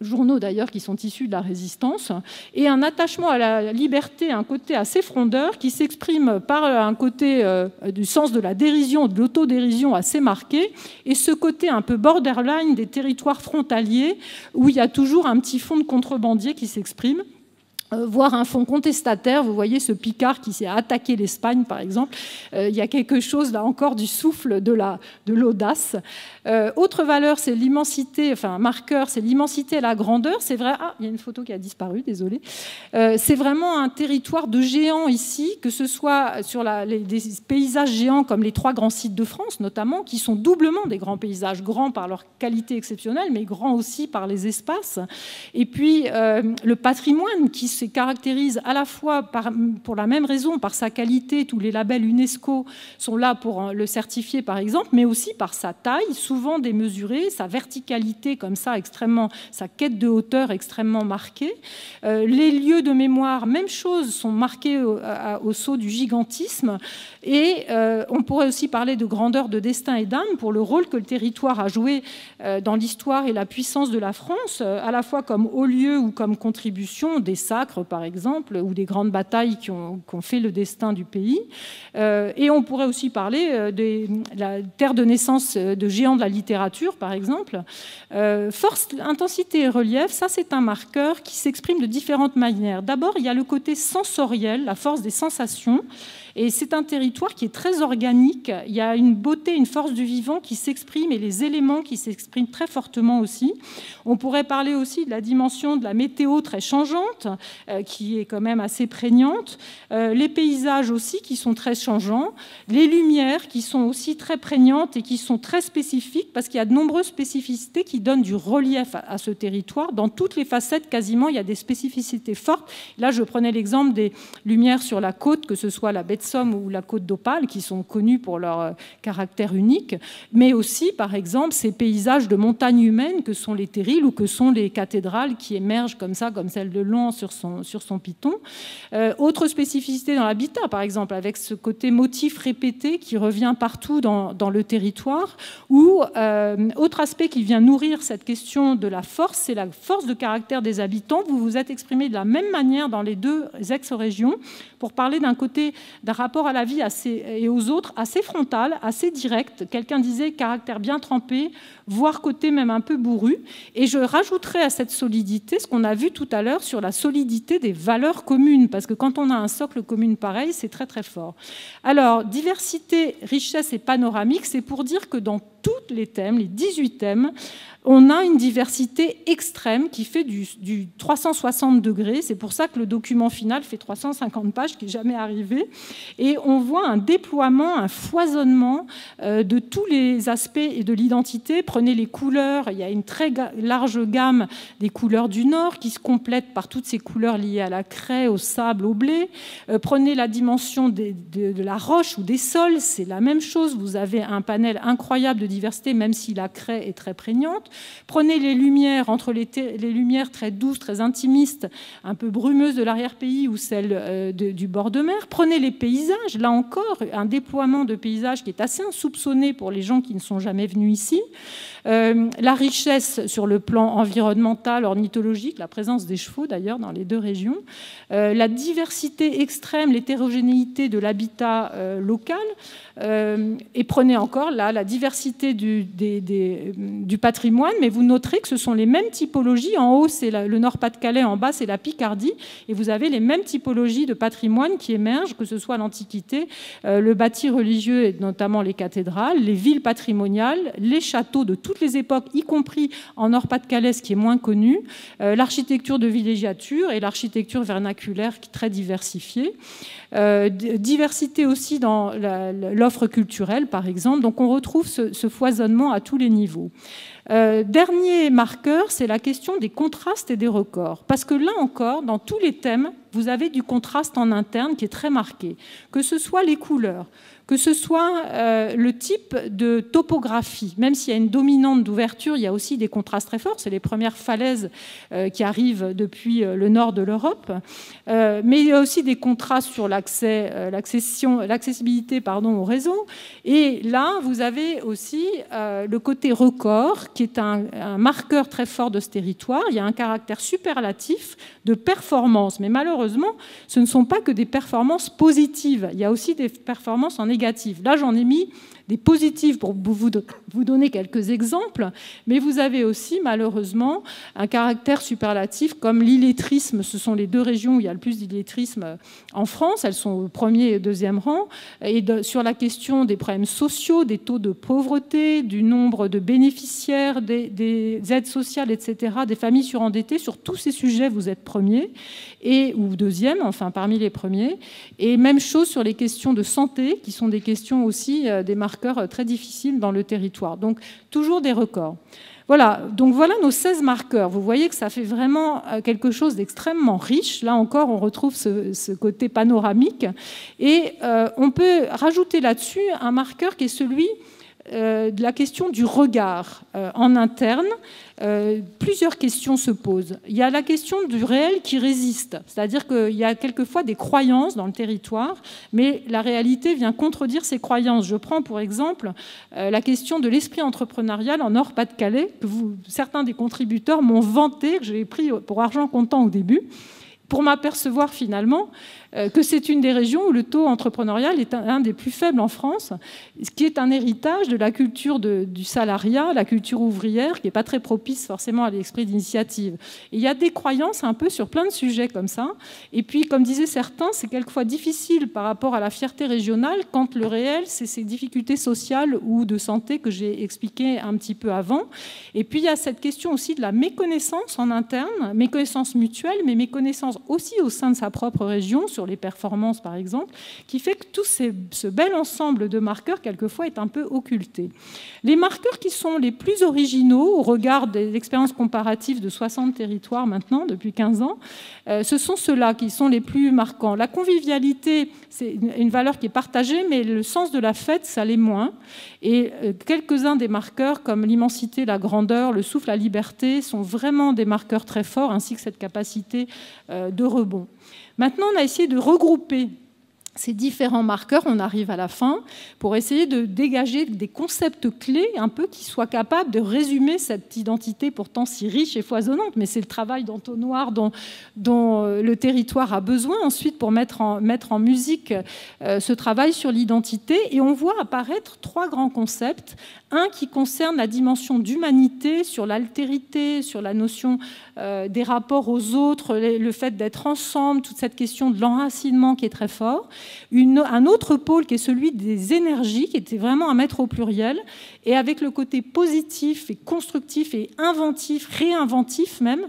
journaux d'ailleurs qui sont issus de la résistance, et un attachement à la liberté, un côté assez frondeur qui s'exprime par un côté du sens de la dérision, de l'autodérision assez marqué, et ce côté un peu borderline des territoires frontaliers où il y a toujours un petit fond de contrebandier qui s'exprime, voire un fond contestataire. Vous voyez ce Picard qui s'est attaqué l'Espagne, par exemple. Il y a quelque chose, là encore, du souffle de l'audace. Autre valeur, c'est l'immensité, enfin, marqueur, c'est l'immensité et la grandeur. C'est vrai... Ah, il y a une photo qui a disparu, désolé. C'est vraiment un territoire de géants ici, que ce soit sur des paysages géants comme les 3 grands sites de France, notamment, qui sont doublement des grands paysages, grands par leur qualité exceptionnelle, mais grands aussi par les espaces. Et puis, le patrimoine qui se caractérise à la fois pour la même raison, par sa qualité, tous les labels UNESCO sont là pour le certifier par exemple, mais aussi par sa taille, souvent démesurée, sa verticalité comme ça, sa quête de hauteur extrêmement marquée. Les lieux de mémoire, même chose, sont marqués au sceau du gigantisme. Et on pourrait aussi parler de grandeur de destin et d'âme pour le rôle que le territoire a joué dans l'histoire et la puissance de la France, à la fois comme haut lieu ou comme contribution des sacres, par exemple, ou des grandes batailles qui ont fait le destin du pays. Et on pourrait aussi parler de la terre de naissance de géants de la littérature, par exemple. Force, intensité et relief, ça c'est un marqueur qui s'exprime de différentes manières. D'abord, il y a le côté sensoriel, la force des sensations. Et c'est un territoire qui est très organique. Il y a une beauté, une force du vivant qui s'exprime et les éléments qui s'expriment très fortement aussi. On pourrait parler aussi de la dimension de la météo très changeante, qui est quand même assez prégnante. Les paysages aussi qui sont très changeants. Les lumières qui sont aussi très prégnantes et qui sont très spécifiques parce qu'il y a de nombreuses spécificités qui donnent du relief à ce territoire. Dans toutes les facettes, quasiment, il y a des spécificités fortes. Là, je prenais l'exemple des lumières sur la côte, que ce soit la baie de Somme ou la Côte d'Opale, qui sont connus pour leur caractère unique, mais aussi, par exemple, ces paysages de montagnes humaines que sont les terrils ou que sont les cathédrales qui émergent comme ça, comme celle de Laon sur son piton. Autre spécificité dans l'habitat, par exemple, avec ce côté motif répété qui revient partout dans le territoire, ou autre aspect qui vient nourrir cette question de la force, c'est la force de caractère des habitants. Vous vous êtes exprimé de la même manière dans les deux ex-régions pour parler d'un côté, d'un rapport à la vie et aux autres assez frontal, assez direct. Quelqu'un disait caractère bien trempé, voire côté même un peu bourru. Et je rajouterais à cette solidité ce qu'on a vu tout à l'heure sur la solidité des valeurs communes, parce que quand on a un socle commun pareil, c'est très très fort. Alors, diversité, richesse et panoramique, c'est pour dire que dans tous les thèmes, les 18 thèmes, on a une diversité extrême qui fait du 360 degrés. C'est pour ça que le document final fait 350 pages, qui n'est jamais arrivé. Et on voit un déploiement, un foisonnement de tous les aspects et de l'identité. Prenez les couleurs, il y a une très large gamme des couleurs du Nord qui se complètent par toutes ces couleurs liées à la craie, au sable, au blé. Prenez la dimension de la roche ou des sols, c'est la même chose. Vous avez un panel incroyable de diversité, même si la craie est très prégnante. Prenez les lumières, entre les lumières très douces, très intimistes, un peu brumeuses de l'arrière-pays ou celles du bord de mer. Prenez les paysages, là encore, un déploiement de paysages qui est assez insoupçonné pour les gens qui ne sont jamais venus ici. La richesse sur le plan environnemental, ornithologique, la présence des chevaux d'ailleurs dans les deux régions, la diversité extrême, l'hétérogénéité de l'habitat local, et prenez encore là la diversité du patrimoine, mais vous noterez que ce sont les mêmes typologies. En haut, c'est le Nord-Pas-de-Calais, en bas, c'est la Picardie, et vous avez les mêmes typologies de patrimoine qui émergent, que ce soit l'Antiquité, le bâti religieux, et notamment les cathédrales, les villes patrimoniales, les châteaux de toutes les époques, y compris en Nord-Pas-de-Calais, ce qui est moins connu, l'architecture de villégiature et l'architecture vernaculaire qui est très diversifiée. Diversité aussi dans l'offre culturelle, par exemple. Donc on retrouve ce foisonnement à tous les niveaux. Dernier marqueur, c'est la question des contrastes et des records. Parce que là encore, dans tous les thèmes, vous avez du contraste en interne qui est très marqué. Que ce soit les couleurs, que ce soit le type de topographie. Même s'il y a une dominante d'ouverture, il y a aussi des contrastes très forts. C'est les premières falaises qui arrivent depuis le nord de l'Europe. Mais il y a aussi des contrastes sur l'accessibilité au réseau. Et là, vous avez aussi le côté record, qui est un marqueur très fort de ce territoire. Il y a un caractère superlatif de performance. Mais malheureusement, ce ne sont pas que des performances positives. Il y a aussi des performances en négatif. Là, j'en ai mis des positifs pour vous donner quelques exemples, mais vous avez aussi, malheureusement, un caractère superlatif comme l'illettrisme. Ce sont les deux régions où il y a le plus d'illettrisme en France. Elles sont au premier et deuxième rang. Et sur la question des problèmes sociaux, des taux de pauvreté, du nombre de bénéficiaires, des aides sociales, etc., des familles surendettées, sur tous ces sujets, vous êtes premier ou deuxième, enfin parmi les premiers. Et même chose sur les questions de santé, qui sont des questions aussi des marqueurs très difficiles dans le territoire. Donc, toujours des records. Voilà, donc voilà nos 16 marqueurs. Vous voyez que ça fait vraiment quelque chose d'extrêmement riche. Là encore, on retrouve ce côté panoramique. Et on peut rajouter là-dessus un marqueur qui est celui de la question du regard en interne. Plusieurs questions se posent. Il y a la question du réel qui résiste, c'est-à-dire qu'il y a quelquefois des croyances dans le territoire, mais la réalité vient contredire ces croyances. Je prends pour exemple la question de l'esprit entrepreneurial en Nord-Pas-de-Calais, que certains des contributeurs m'ont vanté, que j'ai pris pour argent comptant au début, pour m'apercevoir finalement que c'est une des régions où le taux entrepreneurial est un des plus faibles en France, ce qui est un héritage de la culture du salariat, la culture ouvrière, qui n'est pas très propice forcément à l'esprit d'initiative. Et il y a des croyances un peu sur plein de sujets comme ça. Et puis, comme disaient certains, c'est quelquefois difficile par rapport à la fierté régionale quand le réel, c'est ces difficultés sociales ou de santé que j'ai expliquées un petit peu avant. Et puis, il y a cette question aussi de la méconnaissance en interne, méconnaissance mutuelle, mais méconnaissance aussi au sein de sa propre région sur sur les performances par exemple, qui fait que tout ce bel ensemble de marqueurs quelquefois est un peu occulté. Les marqueurs qui sont les plus originaux au regard de l'expérience comparative de 60 territoires maintenant, depuis 15 ans, ce sont ceux-là qui sont les plus marquants. La convivialité, c'est une valeur qui est partagée, mais le sens de la fête, ça l'est moins. Et quelques-uns des marqueurs, comme l'immensité, la grandeur, le souffle, la liberté, sont vraiment des marqueurs très forts, ainsi que cette capacité de rebond. Maintenant, on a essayé de regrouper ces différents marqueurs, on arrive à la fin, pour essayer de dégager des concepts clés un peu qui soient capables de résumer cette identité pourtant si riche et foisonnante. Mais c'est le travail d'entonnoir dont le territoire a besoin ensuite pour mettre en musique ce travail sur l'identité. Et on voit apparaître 3 grands concepts. Un qui concerne la dimension d'humanité, sur l'altérité, sur la notion des rapports aux autres, le fait d'être ensemble, toute cette question de l'enracinement qui est très fort. Un autre pôle qui est celui des énergies, qui était vraiment à mettre au pluriel, et avec le côté positif et constructif et inventif, réinventif même,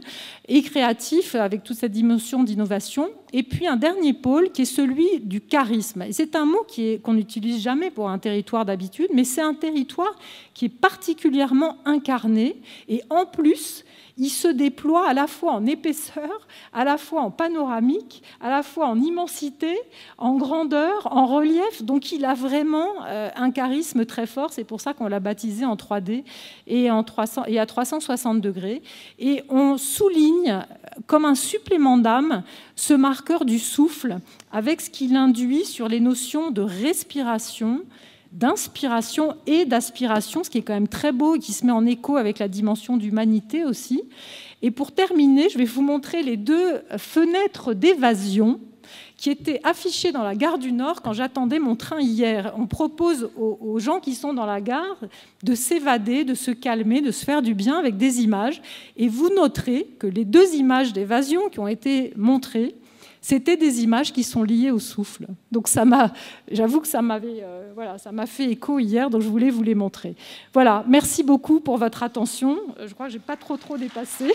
et créatif, avec toute cette dimension d'innovation. Et puis un dernier pôle qui est celui du charisme. Et c'est un mot qu'on n'utilise jamais pour un territoire d'habitude, mais c'est un territoire qui est particulièrement incarné, et en plus, il se déploie à la fois en épaisseur, à la fois en panoramique, à la fois en immensité, en grandeur, en relief. Donc il a vraiment un charisme très fort. C'est pour ça qu'on l'a baptisé en 3D et à 360 degrés. Et on souligne comme un supplément d'âme ce marqueur du souffle avec ce qu'il induit sur les notions de respiration, d'inspiration et d'aspiration, ce qui est quand même très beau et qui se met en écho avec la dimension d'humanité aussi. Et pour terminer, je vais vous montrer les 2 fenêtres d'évasion qui étaient affichées dans la gare du Nord quand j'attendais mon train hier. On propose aux gens qui sont dans la gare de s'évader, de se calmer, de se faire du bien avec des images. Et vous noterez que les 2 images d'évasion qui ont été montrées, c'était des images qui sont liées au souffle. Donc j'avoue que ça m'a fait écho hier, donc je voulais vous les montrer. Voilà, merci beaucoup pour votre attention. Je crois que je n'ai pas trop dépassé.